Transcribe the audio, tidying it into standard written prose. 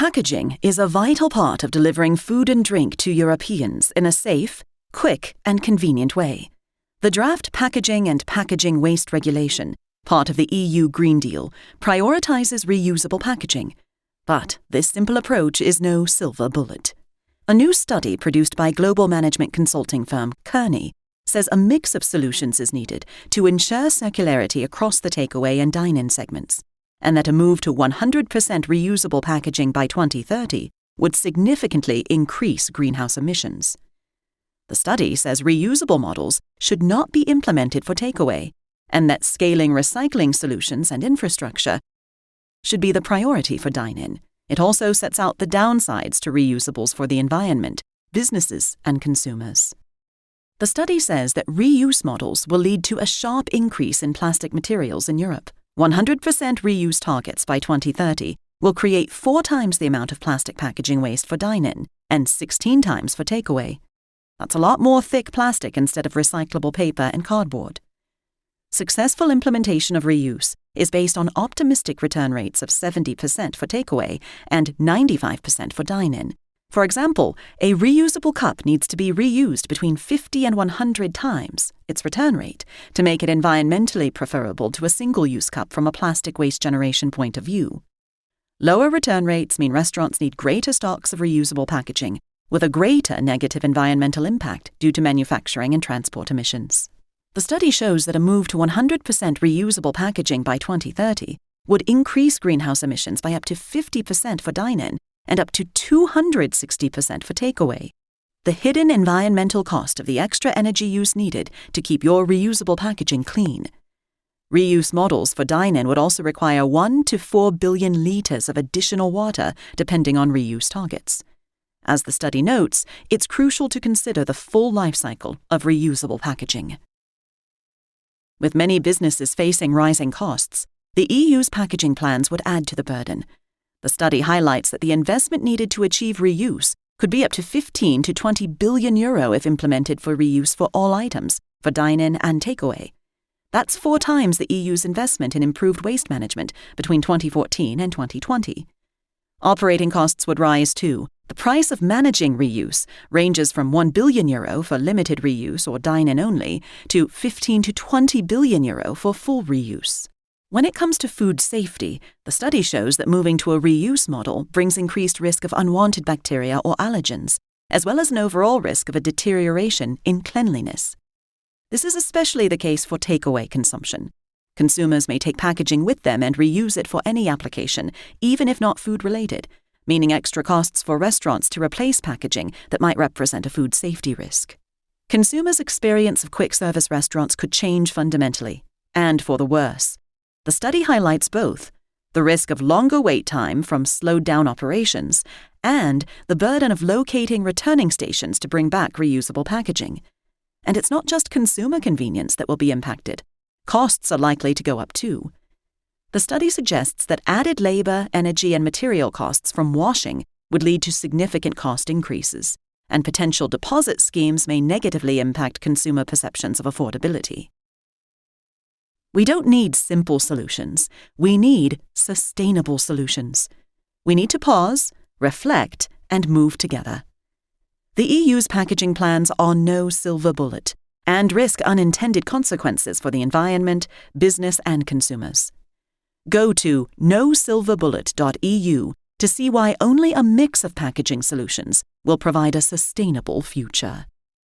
Packaging is a vital part of delivering food and drink to Europeans in a safe, quick, and convenient way. The draft Packaging and Packaging Waste Regulation, part of the EU Green Deal, prioritizes reusable packaging. But this simple approach is no silver bullet. A new study produced by global management consulting firm Kearney says a mix of solutions is needed to ensure circularity across the takeaway and dine-in segments, and that a move to 100% reusable packaging by 2030 would significantly increase greenhouse emissions. The study says reusable models should not be implemented for takeaway, and that scaling recycling solutions and infrastructure should be the priority for dine-in. It also sets out the downsides to reusables for the environment, businesses, and consumers. The study says that reuse models will lead to a sharp increase in plastic materials in Europe. 100% reuse targets by 2030 will create 4 times the amount of plastic packaging waste for dine-in and 16 times for takeaway. That's a lot more thick plastic instead of recyclable paper and cardboard. Successful implementation of reuse is based on optimistic return rates of 70% for takeaway and 95% for dine-in. For example, a reusable cup needs to be reused between 50 and 100 times its return rate to make it environmentally preferable to a single-use cup from a plastic waste generation point of view. Lower return rates mean restaurants need greater stocks of reusable packaging, with a greater negative environmental impact due to manufacturing and transport emissions. The study shows that a move to 100% reusable packaging by 2030 would increase greenhouse emissions by up to 50% for dine-in and up to 260% for takeaway. The hidden environmental cost of the extra energy use needed to keep your reusable packaging clean. Reuse models for dine-in would also require 1 to 4 billion litres of additional water, depending on reuse targets. As the study notes, it's crucial to consider the full life cycle of reusable packaging. With many businesses facing rising costs, the EU's packaging plans would add to the burden. The study highlights that the investment needed to achieve reuse could be up to 15 to 20 billion euro if implemented for reuse for all items, for dine-in and takeaway. That's 4 times the EU's investment in improved waste management between 2014 and 2020. Operating costs would rise too. The price of managing reuse ranges from 1 billion euro for limited reuse or dine-in only to 15 to 20 billion euro for full reuse. When it comes to food safety, the study shows that moving to a reuse model brings increased risk of unwanted bacteria or allergens, as well as an overall risk of a deterioration in cleanliness. This is especially the case for takeaway consumption. Consumers may take packaging with them and reuse it for any application, even if not food-related, meaning extra costs for restaurants to replace packaging that might represent a food safety risk. Consumers' experience of quick-service restaurants could change fundamentally, and for the worse. The study highlights both the risk of longer wait time from slowed-down operations and the burden of locating returning stations to bring back reusable packaging. And it's not just consumer convenience that will be impacted. Costs are likely to go up too. The study suggests that added labor, energy, and material costs from washing would lead to significant cost increases, and potential deposit schemes may negatively impact consumer perceptions of affordability. We don't need simple solutions. We need sustainable solutions. We need to pause, reflect, and move together. The EU's packaging plans are no silver bullet and risk unintended consequences for the environment, business, and consumers. Go to nosilverbullet.eu to see why only a mix of packaging solutions will provide a sustainable future.